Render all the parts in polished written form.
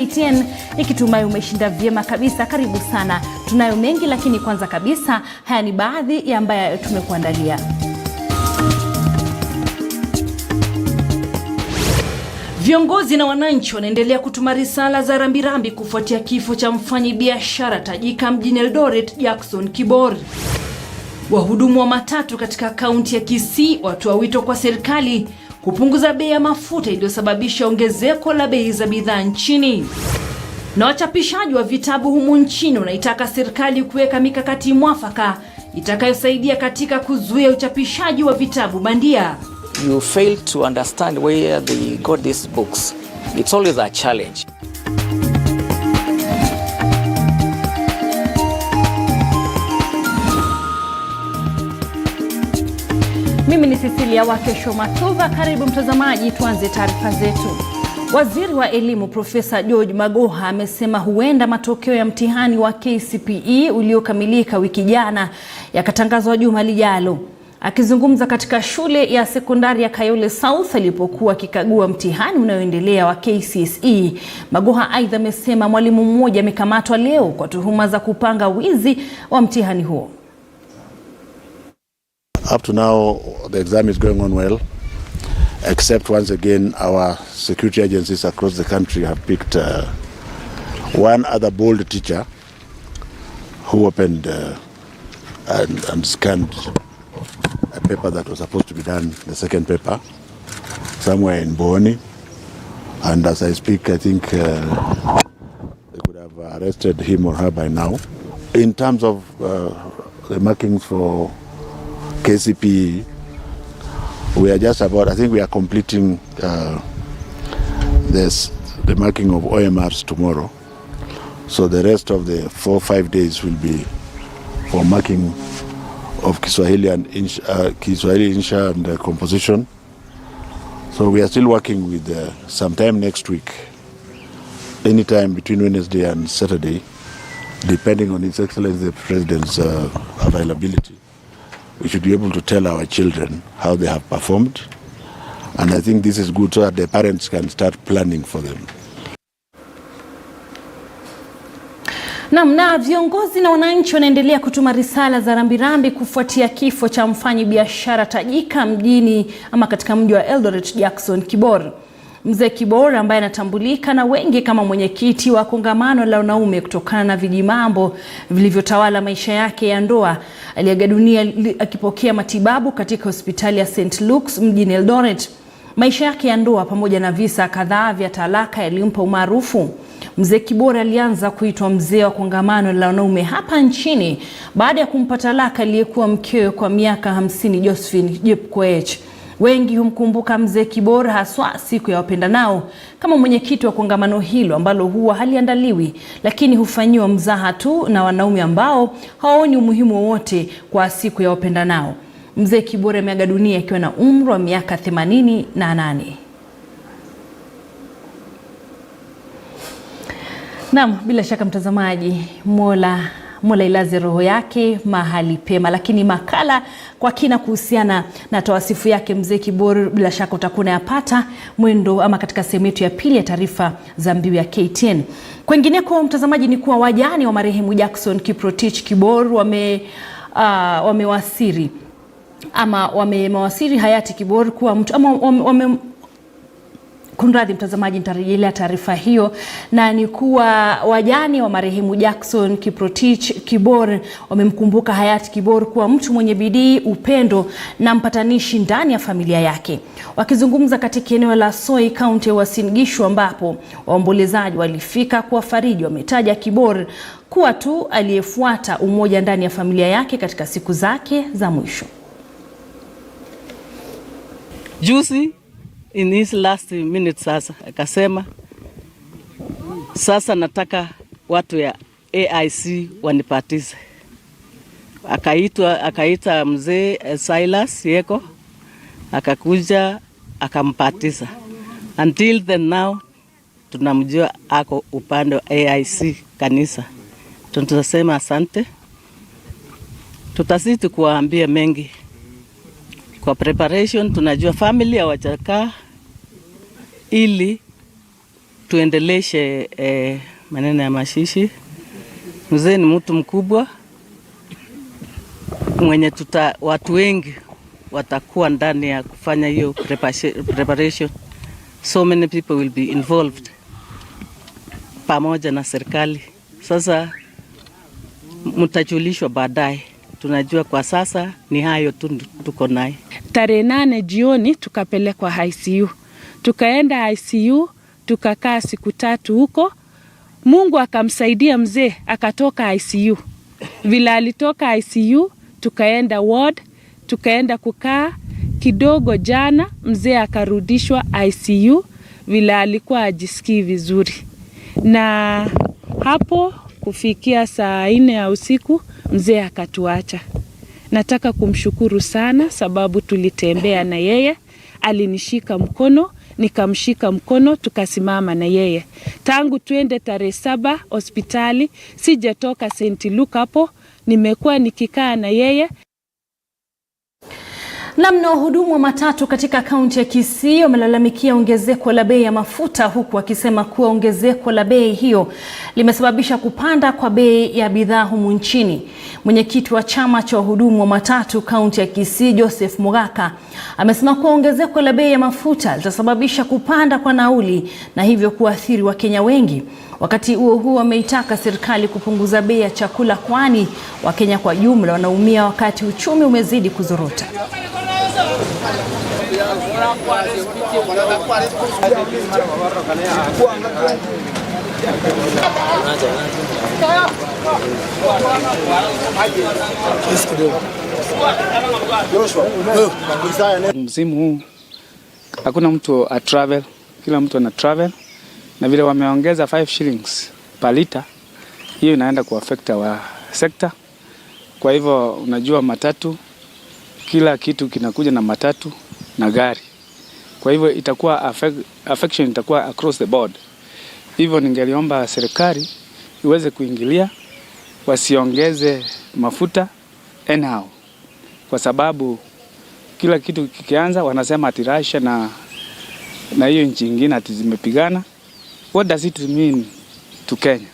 KTN, nikitumai umeshinda vyema kabisa. Karibu sana. Tunayo mengi, lakini kwanza kabisa haya ni baadhi ya ambayo tumekuandalia. Viongozi na wananchi wanaendelea kutuma risala za rambirambi kufuatia kifo cha mfanyabiashara tajika mjini Eldoret, Jackson Kibor. Wahudumu wa matatu katika kaunti ya Kisii watoa wito kwa serikali kupunguza bei ya mafuta iliyosababisha ongezeko la bei za bidhaa nchini. Na wachapishaji wa vitabu humu nchini wanaitaka serikali kuweka mikakati mwafaka itakayosaidia katika kuzuia uchapishaji wa vitabu bandia. You fail to understand where they got these books. It's always a challenge. Mimi ni Cecilia wa Kesho Matuva. Karibu mtazamaji, tuanze taarifa zetu. Waziri wa elimu Profesa George Magoha amesema huenda matokeo ya mtihani wa KCPE uliokamilika wiki jana yakatangazwa juma lijalo. Akizungumza katika shule ya sekondari ya Kayole South alipokuwa akikagua mtihani unaoendelea wa KCSE, Magoha aidha amesema mwalimu mmoja amekamatwa leo kwa tuhuma za kupanga wizi wa mtihani huo. Up to now, the exam is going on well, except once again our security agencies across the country have picked one other bold teacher who opened and scanned a paper that was supposed to be done, the second paper, somewhere in Boni. And as I speak, I think they could have arrested him or her by now. In terms of the markings for KCPE, we are just about, I think we are completing the marking of OMRs tomorrow. So the rest of the 4-5 days will be for marking of Kiswahili and Kiswahili Insha and composition. So we are still working with sometime next week, anytime between Wednesday and Saturday, depending on His Excellency the President's availability. We should be able to tell our children how they have performed, and I think this is good so that the parents can start planning for them. Na viongozi na wananchi wanaendelea kutuma risala za rambirambi kufuatia kifo cha mfanyabiashara tajika katika mji wa Eldoret, Jackson Kibor. Mzee Kibor ambaye anatambulika na wengi kama mwenyekiti wa kongamano la wanaume kutokana na vijimambo vilivyotawala maisha yake ya ndoa, aliaga dunia akipokea matibabu katika hospitali ya St. Luke's mjini Eldoret. Maisha yake ya ndoa pamoja na visa kadhaa vya talaka yalimpa umaarufu. Mzee Kibor alianza kuitwa mzee wa kongamano la wanaume hapa nchini baada ya kumpa talaka aliyekuwa mkewe kwa miaka 50, Josephine Jepkoech. Wengi humkumbuka mzee Kibor haswa siku ya wapendanao kama mwenyekiti wa kongamano hilo ambalo huwa haliandaliwi, lakini hufanyiwa mzaha tu na wanaume ambao hawaoni umuhimu wowote kwa siku ya wapendanao. Mzee Kibor ameaga dunia akiwa na umri wa miaka 88. Bila shaka mtazamaji, Mola ilaze roho yake mahali pema, lakini makala kwa kina kuhusiana na tawasifu yake mzee Kibor bila shaka utakuwa unayapata mwendo ama katika sehemu yetu ya pili ya taarifa za Mbiu ya KTN. Kwengineko mtazamaji, ni kuwa wajane wa marehemu Jackson Kiprotich Kibor wamewasiri hayati Kibor kuwa mtu Kunradhi mtazamaji, nitarejelea taarifa hiyo, na ni kuwa wajane wa marehemu Jackson Kiprotich Kibor wamemkumbuka hayati Kibor kuwa mtu mwenye bidii, upendo na mpatanishi ndani ya familia yake. Wakizungumza katika eneo la Soi, kaunti ya Uasin Gishu, ambapo waombolezaji walifika kuwafariji, wametaja Kibor kuwa tu aliyefuata umoja ndani ya familia yake katika siku zake za mwisho. Juzi in his last minutes sasa akasema sasa nataka watu ya AIC wanipatize. Akaita mzee Silas Yeko, akakuja akampatiza. Until then now tunamjua ako upande wa AIC kanisa. Tunasema asante. Tutazidi kuwaambia mengi. Kwa preparation tunajua family hawajakaa ili tuendeleshe maneno ya mashishi. Mzee ni mtu mkubwa mwenye watu wengi watakuwa ndani ya kufanya hiyo preparation. So many people will be involved pamoja na serikali. Sasa mtajulishwa baadaye. Tunajua kwa sasa ni hayo tu tuko naye. Tarehe 8 jioni tukapelekwa ICU. Tukaenda ICU, tukakaa siku 3 huko. Mungu akamsaidia mzee akatoka ICU. Vile alitoka ICU, tukaenda ward, tukaenda kukaa kidogo. Jana mzee akarudishwa ICU vile alikuwa ajisikii vizuri. Na hapo kufikia saa 4 ya usiku mzee akatuacha. Nataka kumshukuru sana sababu tulitembea na yeye, alinishika mkono, nikamshika mkono, tukasimama na yeye. Tangu tuende tarehe 7 hospitali, sijatoka St. Luke hapo, nimekuwa nikikaa na yeye. Namna wahudumu wa matatu katika kaunti ya Kisii wamelalamikia ongezeko la bei ya mafuta, huku wakisema kuwa ongezeko la bei hiyo limesababisha kupanda kwa bei ya bidhaa humu nchini. Mwenyekiti wa chama cha wahudumu wa matatu kaunti ya Kisii, Joseph Mugaka, amesema kuwa ongezeko la bei ya mafuta litasababisha kupanda kwa nauli na hivyo kuathiri Wakenya wengi. Wakati huo huo, wameitaka serikali kupunguza bei ya chakula, kwani Wakenya kwa jumla wanaumia wakati uchumi umezidi kuzorota. Msimu huu hakuna mtu a travel, kila mtu ana travel, na vile wameongeza 5 shillings per liter, hiyo inaenda kuaffect wa sector. Kwa hivyo unajua matatu, kila kitu kinakuja na matatu na gari. Kwa hivyo itakuwa affection itakuwa across the board. Hivyo ningeliomba serikali iweze kuingilia, wasiongeze mafuta anyhow, kwa sababu kila kitu kikianza wanasema ati Russia na hiyo nchi nyingine ati zimepigana. What does it mean to Kenya?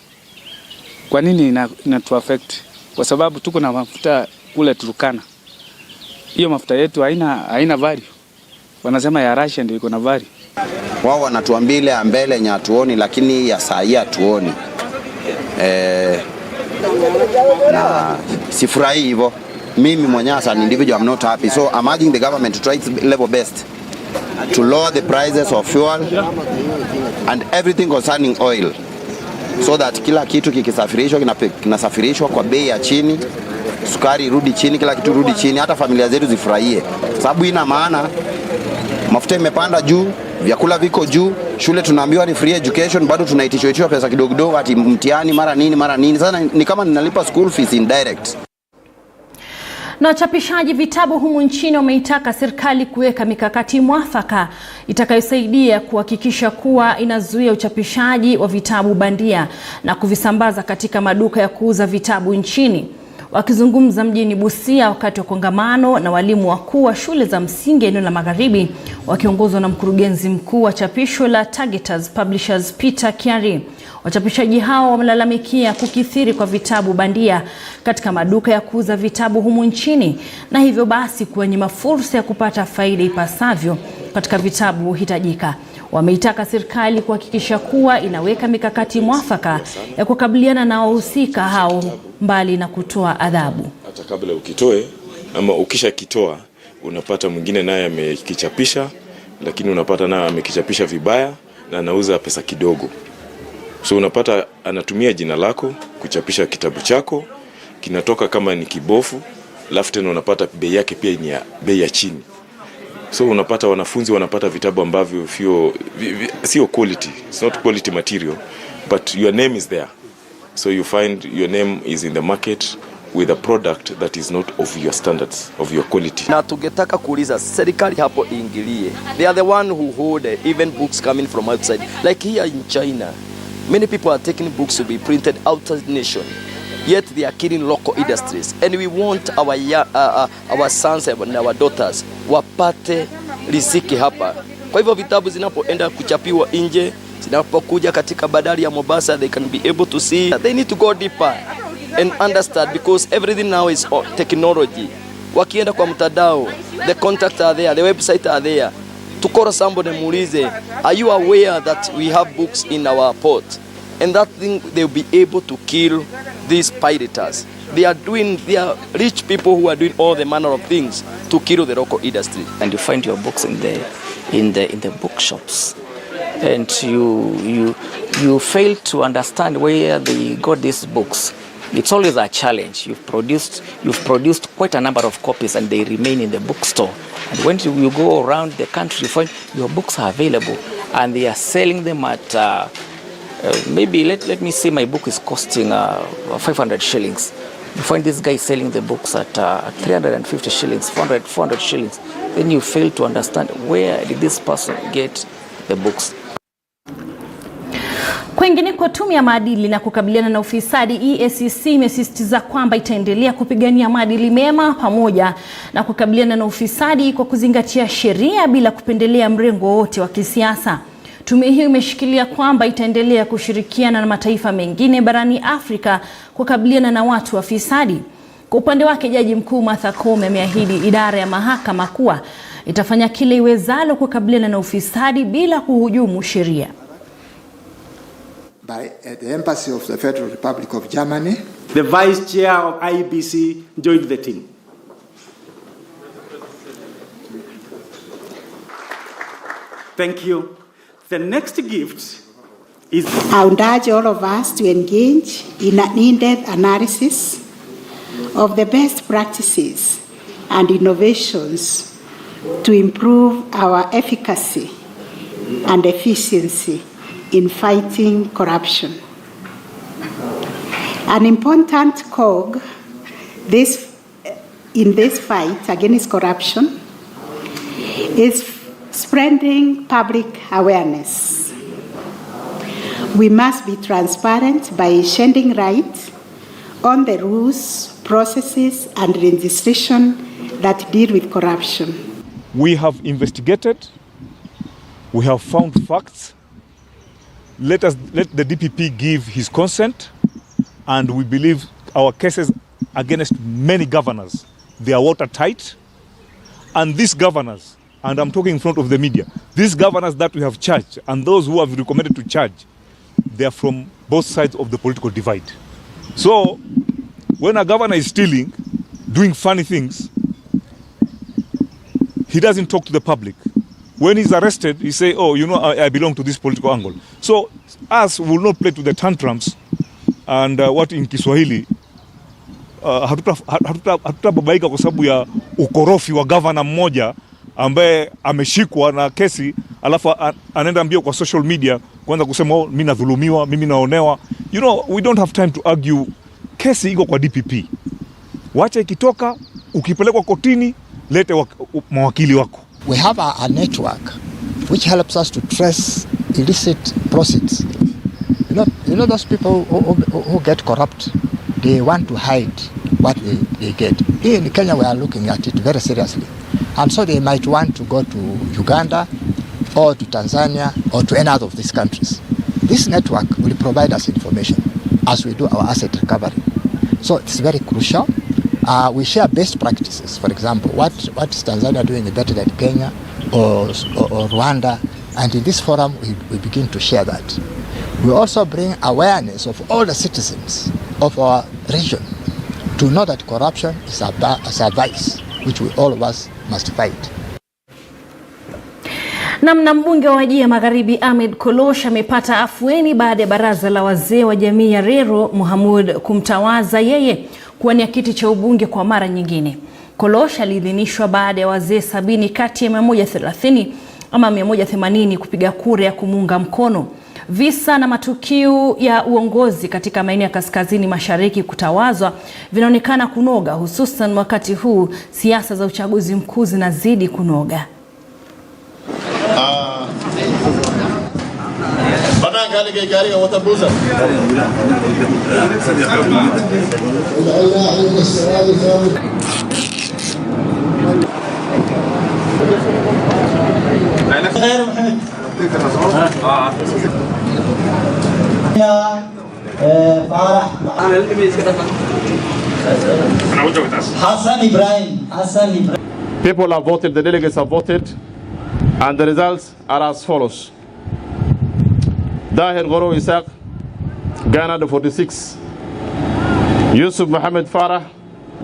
Kwa nini inatu affect? Kwa sababu tuko na mafuta kule Turkana. Hiyo mafuta yetu haina value. Wanasema ya Russia ndio iko na value. Wao wanatuambia ile mbele nya tuoni, lakini ya saa hii hatuoni. Na sifurahi hivyo. Mimi mwenyewe as an individual I'm not happy. So I'm urging the government to try its level best to lower the prices of fuel and everything concerning oil, so that kila kitu kikisafirishwa kinasafirishwa kwa bei ya chini, sukari rudi chini, kila kitu rudi chini, hata familia zetu zifurahie. Sababu ina maana mafuta imepanda juu, vyakula viko juu, shule tunaambiwa ni free education, bado tunaitishwa pesa kidogo kidogo, ati mtihani mara nini. Sasa ni kama ninalipa school fees indirect. Na wachapishaji vitabu humu nchini wameitaka serikali kuweka mikakati mwafaka itakayosaidia kuhakikisha kuwa inazuia uchapishaji wa vitabu bandia na kuvisambaza katika maduka ya kuuza vitabu nchini. Wakizungumza mjini Busia wakati wa kongamano na walimu wakuu wa shule za msingi eneo la Magharibi, wakiongozwa na mkurugenzi mkuu wa chapisho la Targeters Publishers Peter Kiari, wachapishaji hao wamelalamikia kukithiri kwa vitabu bandia katika maduka ya kuuza vitabu humu nchini, na hivyo basi kuwanyima fursa ya kupata faida ipasavyo katika vitabu hitajika. Wameitaka serikali kuhakikisha kuwa inaweka mikakati mwafaka ya kukabiliana na wahusika hao, mbali na kutoa adhabu. Hata kabla ukitoe ama ukisha kitoa, unapata mwingine naye amekichapisha, lakini unapata naye amekichapisha vibaya na anauza pesa kidogo. So unapata anatumia jina lako kuchapisha kitabu chako, kinatoka kama ni kibofu, alafu tena unapata bei yake pia ni ya bei ya chini. So unapata wanafunzi wanapata vitabu ambavyo sio quality, it's not quality material, but your name is there. So you find your name is in the market with a product that is not of your standards, of your quality. Na tungetaka kuuliza serikali hapo ingilie. They are the one who hold even books coming from outside. Like here in China, many people are taking books to be printed outside nation. Yet they are killing local industries, and we want our sons and our daughters wapate riziki hapa. Kwa hivyo vitabu zinapoenda kuchapiwa nje, Napokuja katika bandari ya Mombasa, they can be able to see. They need to go deeper and understand, because everything now is technology. Wakienda kwa mtandao, the contacts are there, the website are there. To call somebody muulize, are you aware that we have books in our port? And that thing, they'll be able to kill these pirates. They are rich people who are doing all the manner of things to kill the local industry. And you find your books in the bookshops, and you fail to understand where they got these books. It's always a challenge. You've produced quite a number of copies, and they remain in the bookstore. And when you go around the country, you find your books are available, and they are selling them at maybe let me say my book is costing 500 shillings. You find this guy selling the books at 350 shillings, 400 shillings. Then you fail to understand where did this person get the books. Kwingineko, tume ya maadili na kukabiliana na ufisadi EACC imesisitiza kwamba itaendelea kupigania maadili mema pamoja na kukabiliana na ufisadi kwa kuzingatia sheria bila kupendelea mrengo wote wa kisiasa. Tume hiyo imeshikilia kwamba itaendelea kushirikiana na mataifa mengine barani Afrika kukabiliana na watu wafisadi. Kwa upande wake, Jaji Mkuu Matokeo ameahidi idara ya mahakama kuwa itafanya kile iwezalo kukabiliana na ufisadi bila kuhujumu sheria. By the Embassy of the Federal Republic of Germany. The Vice Chair of IEBC joined the team. Thank you. The next gift is... I would urge all of us to engage in an in-depth analysis of the best practices and innovations to improve our efficacy and efficiency in fighting corruption. An important cog in this fight against corruption is spreading public awareness. We must be transparent by shedding light on the rules, processes, and legislation that deal with corruption. We have investigated, we have found facts. Let the DPP give his consent, and we believe our cases against many governors, they are watertight. And these governors, and I'm talking in front of the media, these governors that we have charged and those who have recommended to charge, they are from both sides of the political divide. So when a governor is stealing, doing funny things, he doesn't talk to the public. When he's arrested, he say, oh, you know, I belong to this political angle. So us will not play to the tantrums, and what in Kiswahili hatutababaika kwa sababu ya ukorofi wa governor mmoja ambaye ameshikwa na kesi alafu anaenda mbio kwa social media kwanza kusema oh, mimi nadhulumiwa, mimi naonewa. You know, we don't have time to argue. Kesi iko kwa DPP. Wacha ikitoka, ukipelekwa kotini, lete mawakili wako. We have a network which helps us to trace illicit proceeds. You know those people who get corrupt, they want to hide what they get. Here in Kenya, we are looking at it very seriously. And so they might want to go to Uganda or to Tanzania or to any other of these countries. This network will provide us information as we do our asset recovery. So it's very crucial. We share best practices. For example, what is Tanzania doing better than Kenya or Rwanda? And in this forum, we begin to share that. We also bring awareness of all the citizens of our region to know that corruption is a vice which all of us must fight. Na mbunge wa Wajir Magharibi Ahmed Kolosh amepata afueni baada ya baraza la wazee wa jamii ya Rero Mohamud kumtawaza yeye kuwania kiti cha ubunge kwa mara nyingine. Kolosh aliidhinishwa baada ya wazee 70 kati ya 130 ama 180 kupiga kura ya kumunga mkono. Visa na matukio ya uongozi katika maeneo ya kaskazini mashariki kutawazwa vinaonekana kunoga, hususan wakati huu siasa za uchaguzi mkuu zinazidi kunoga. People have voted, the delegates have voted, and the results are as follows. Dahir Goro Isaac garnered 46. Yusuf Mohammed Farah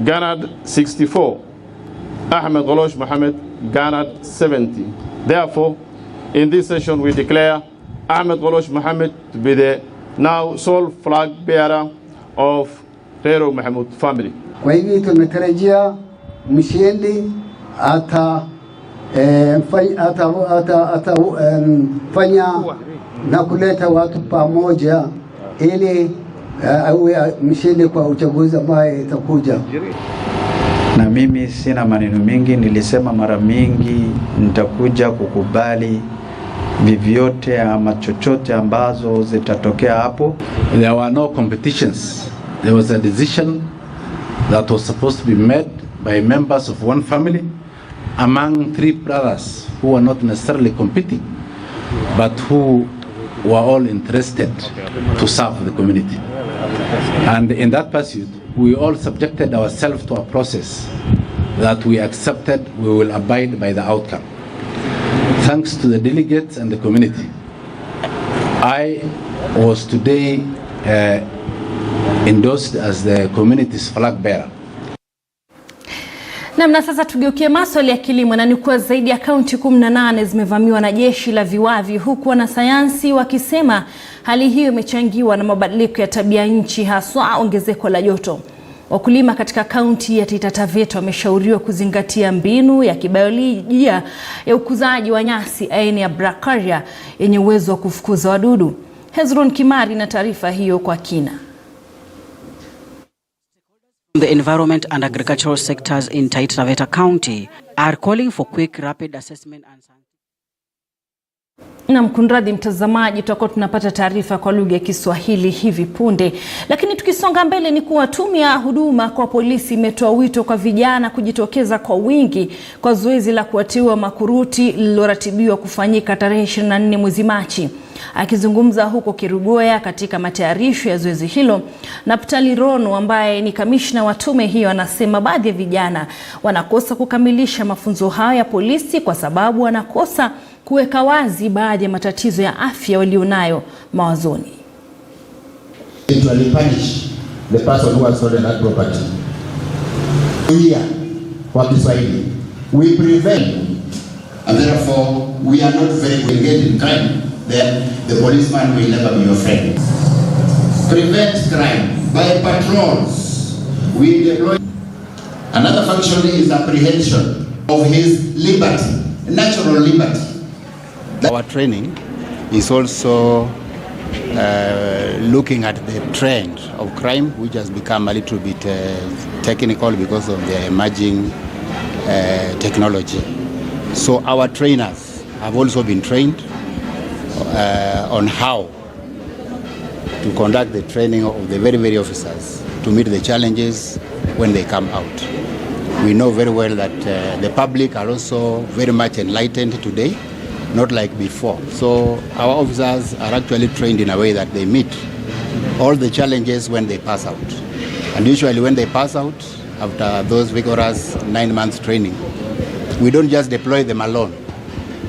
garnered 64. Ahmed Golosh Mohammed garnered 70. Therefore, in this session we declare Ahmed Golosh Mohammed to be the now sole flag bearer of Rero Mahmoud family. Kwa hivi tunatarajia mshindi atafanya na kuleta watu pamoja ili awe mshindi kwa uchaguzi ambao itakuja. Na mimi sina maneno mingi, nilisema mara mingi nitakuja kukubali vivyote ama chochote ambazo zitatokea hapo. There were no competitions. There was a decision that was supposed to be made by members of one family among 3 brothers who were not necessarily competing, but who were all interested to serve the community. And in that pursuit, we all subjected ourselves to a process that we accepted we will abide by the outcome. Thanks to the delegates and the community, I was today endorsed as the community's flag bearer. Na sasa tugeukie masuala ya kilimo, na ni kuwa zaidi ya kaunti 18 zimevamiwa na jeshi la viwavi, huku wanasayansi wakisema hali hiyo imechangiwa na mabadiliko ya tabia nchi, haswa ongezeko la joto. Wakulima katika kaunti ya Taita Taveta wameshauriwa kuzingatia mbinu ya kibiolojia ya ukuzaji wa nyasi aina ya bracharia yenye uwezo wa kufukuza wadudu. Hezron Kimari na taarifa hiyo kwa kina. The environment and agricultural sectors in Taita Taveta County are calling for quick, rapid assessment and na mkunradhi mtazamaji, tutakuwa tunapata taarifa kwa lugha ya Kiswahili hivi punde. Lakini tukisonga mbele ni kuwa tume ya huduma kwa polisi imetoa wito kwa vijana kujitokeza kwa wingi kwa zoezi la kuwateua makuruti lililoratibiwa kufanyika tarehe 24 mwezi Machi. Akizungumza huko Kirugoya katika matayarisho ya zoezi hilo, Naptali Rono ambaye ni kamishna wa tume hiyo anasema baadhi ya vijana wanakosa kukamilisha mafunzo hayo ya polisi kwa sababu wanakosa kuweka wazi baadhi ya matatizo ya afya walionayo mawazoni. It will punish the person who has stolen that property. Here, kwa Kiswahili, we prevent, and therefore we are not very good in crime. The policeman will never be your friend. Prevent crime by patrols. We deploy. Another function is apprehension of his liberty, natural liberty. Our training is also looking at the trend of crime, which has become a little bit technical because of the emerging technology. So our trainers have also been trained on how to conduct the training of the very officers to meet the challenges when they come out. We know very well that the public are also very much enlightened today, not like before. So our officers are actually trained in a way that they meet all the challenges when they pass out. And usually when they pass out, after those vigorous 9 months training, we don't just deploy them alone.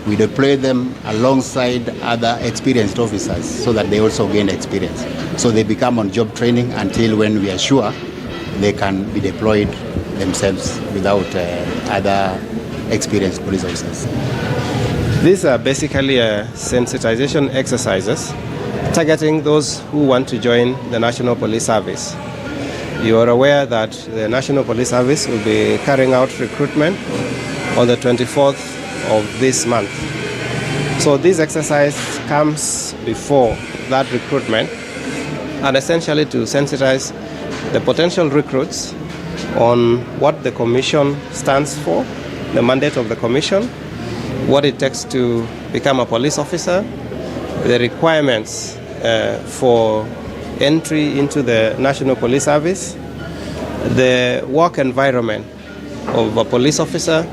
We deploy them alongside other experienced officers so that they also gain experience. So they become on-job training until when we are sure they can be deployed themselves without other experienced police officers. These are basically sensitization exercises targeting those who want to join the National Police Service. You are aware that the National Police Service will be carrying out recruitment on the 24th of this month. So this exercise comes before that recruitment and essentially to sensitize the potential recruits on what the commission stands for, the mandate of the commission, what it takes to become a police officer, the requirements for entry into the National Police Service, the work environment of a police officer.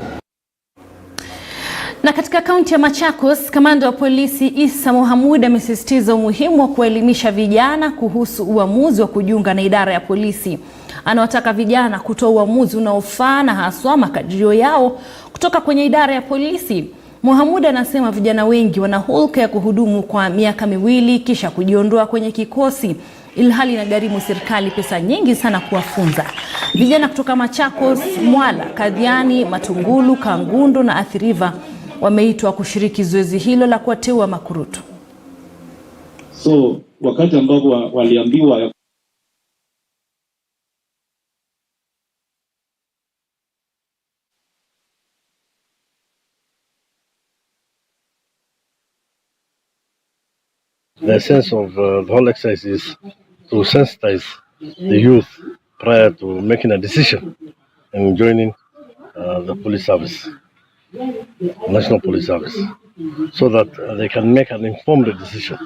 Na katika kaunti ya Machakos, kamanda wa polisi Isa Mohamud amesisitiza umuhimu wa kuelimisha vijana kuhusu uamuzi wa kujiunga na idara ya polisi. Anawataka vijana kutoa uamuzi unaofaa na haswa makadirio yao kutoka kwenye idara ya polisi. Mohamud anasema vijana wengi wana hulka ya kuhudumu kwa miaka miwili kisha kujiondoa kwenye kikosi, ilhali inagharimu serikali pesa nyingi sana kuwafunza. Vijana kutoka Machakos, Mwala, Kadhiani, Matungulu, Kangundo na Athi River wameitwa kushiriki zoezi hilo la kuwateua makurutu. So wakati ambapo waliambiwa the essence of the whole exercise is to sensitize the youth prior to making a decision and joining the police service, National Police Service, so that they can make an informed decision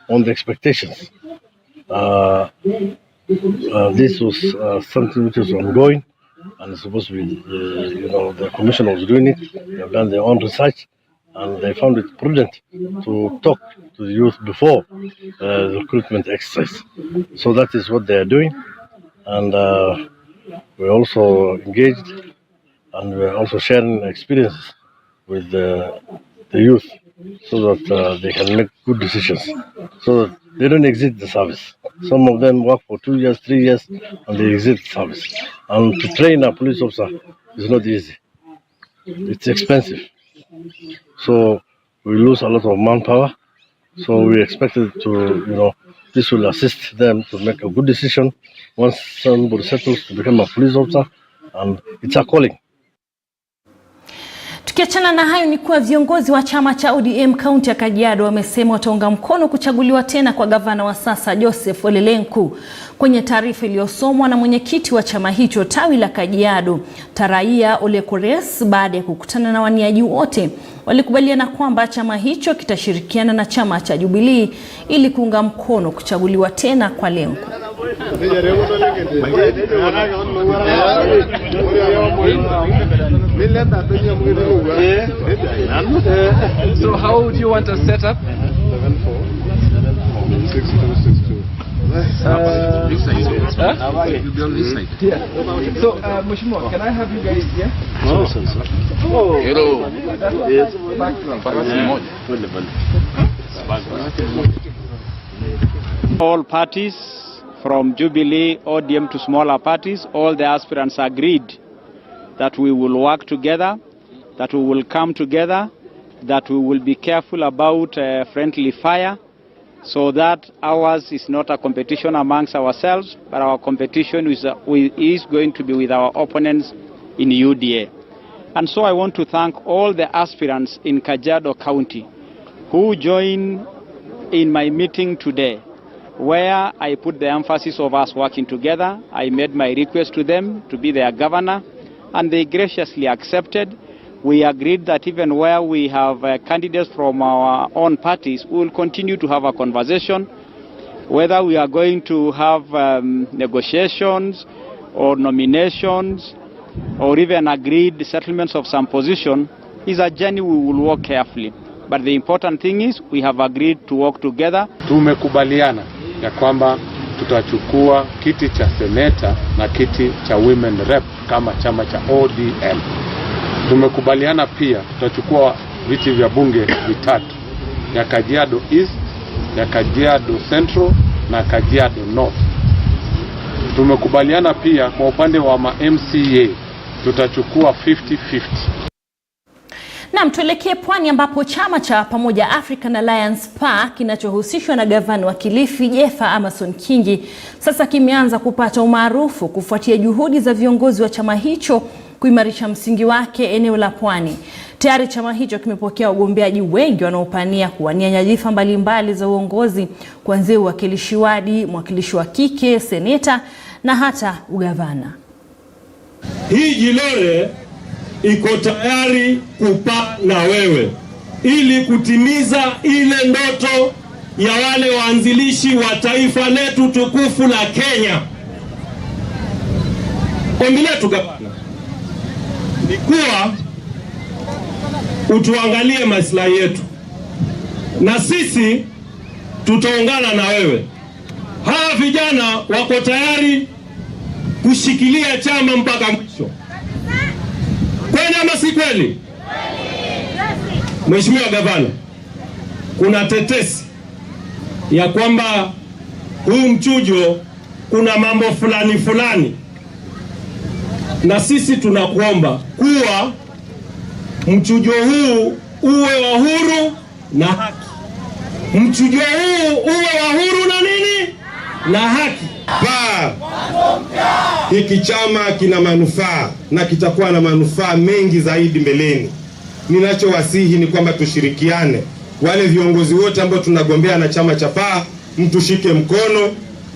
on the expectations. This was something which was ongoing and it's supposed to be, the commission was doing it. They have done their own research and they found it prudent to talk to the youth before the recruitment exercise. So that is what they are doing, and we're also engaged and we're also sharing experiences with the youth so that they can make good decisions, so that they don't exit the service. Some of them work for 2 years, 3 years, and they exit the service. And to train a police officer is not easy. It's expensive. So we lose a lot of manpower. So we expected to, this will assist them to make a good decision once somebody settles to become a police officer, and it's a calling. Tukiachana na hayo ni kuwa viongozi wa chama cha ODM kaunti ya Kajiado wamesema wataunga mkono kuchaguliwa tena kwa gavana wa sasa Joseph Ole Lenku. Kwenye taarifa iliyosomwa na mwenyekiti wa chama hicho tawi la Kajiado, Taraia Ole Kores, baada ya kukutana na waniaji wote, walikubaliana kwamba chama hicho kitashirikiana na chama cha Jubilee ili kuunga mkono kuchaguliwa tena kwa Lenku. So how would you want to set up? So, Mheshimiwa, can I have you guys here? Oh, hello. Yes. All parties, from Jubilee, ODM to smaller parties, all the aspirants agreed that we will work together, that we will come together, that we will be careful about friendly fire, so that ours is not a competition amongst ourselves, but our competition is going to be with our opponents in UDA. And so I want to thank all the aspirants in Kajiado County who joined in my meeting today, where I put the emphasis of us working together. I made my request to them to be their governor, and they graciously accepted. We agreed that even where we have candidates from our own parties, we will continue to have a conversation. Whether we are going to have negotiations or nominations or even agreed settlements of some position is a journey we will walk carefully. But the important thing is we have agreed to work together. Tumekubaliana ya kwamba tutachukua kiti cha seneta na kiti cha women rep kama chama cha ODM. Tumekubaliana pia tutachukua viti vya bunge vitatu, ya Kajiado East, ya Kajiado Central na Kajiado North. Tumekubaliana pia kwa upande wa MCA tutachukua 50-50. Na tuelekee pwani ambapo chama cha Pamoja African Alliance PA kinachohusishwa na gavana wa Kilifi Jeffa Amason Kingi sasa kimeanza kupata umaarufu kufuatia juhudi za viongozi wa chama hicho kuimarisha msingi wake eneo la pwani. Tayari chama hicho kimepokea wagombeaji wengi wanaopania kuwania nyadhifa mbalimbali za uongozi, kuanzia uwakilishi wadi, mwakilishi wa kike, seneta na hata ugavana. Hii Jilore iko tayari kupa na wewe ili kutimiza ile ndoto ya wale waanzilishi wa taifa letu tukufu la Kenya. Ombi letu gavana ni kuwa utuangalie maslahi yetu, na sisi tutaungana na wewe. Hawa vijana wako tayari kushikilia chama mpaka mwisho. Kweli ama si kweli? Mheshimiwa Gavana, kuna tetesi ya kwamba huu mchujo kuna mambo fulani, na sisi tunakuomba kuwa mchujo huu uwe wa huru na haki. Mchujo huu uwe wa huru na nini? Na haki. Hiki chama kina manufaa na kitakuwa na manufaa mengi zaidi mbeleni. Ninachowasihi ni kwamba tushirikiane. Wale viongozi wote ambao tunagombea na chama cha PA, mtushike mkono,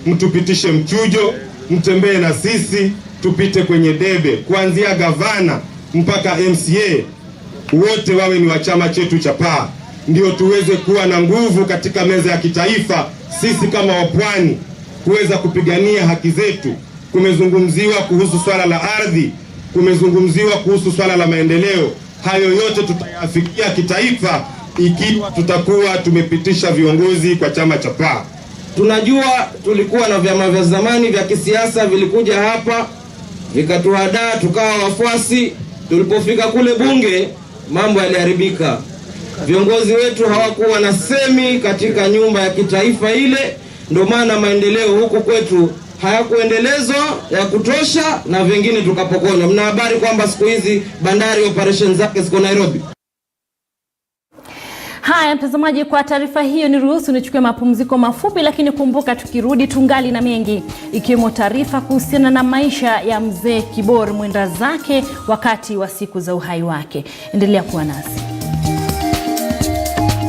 mtupitishe mchujo, mtembee na sisi, tupite kwenye debe. Kuanzia gavana mpaka MCA, wote wawe ni wa chama chetu cha PA. Ndio tuweze kuwa na nguvu katika meza ya kitaifa, sisi kama wapwani, kuweza kupigania haki zetu. Kumezungumziwa kuhusu swala la ardhi, kumezungumziwa kuhusu swala la maendeleo. Hayo yote tutayafikia kitaifa ikiwa tutakuwa tumepitisha viongozi kwa chama cha PA. Tunajua tulikuwa na vyama vya zamani vya kisiasa vilikuja hapa vikatuhadaa, tukawa wafuasi. Tulipofika kule bunge mambo yaliharibika. Viongozi wetu hawakuwa na semi katika nyumba ya kitaifa ile, ndio maana maendeleo huku kwetu hayakuendelezwa ya kutosha na vingine tukapokonywa. Mna habari kwamba siku hizi bandari operation zake ziko Nairobi. Haya mtazamaji, kwa taarifa hiyo ni ruhusu nichukue mapumziko mafupi, lakini kumbuka tukirudi tungali na mengi, ikiwemo taarifa kuhusiana na maisha ya mzee Kibor, mwenda zake wakati wa siku za uhai wake. Endelea kuwa nasi.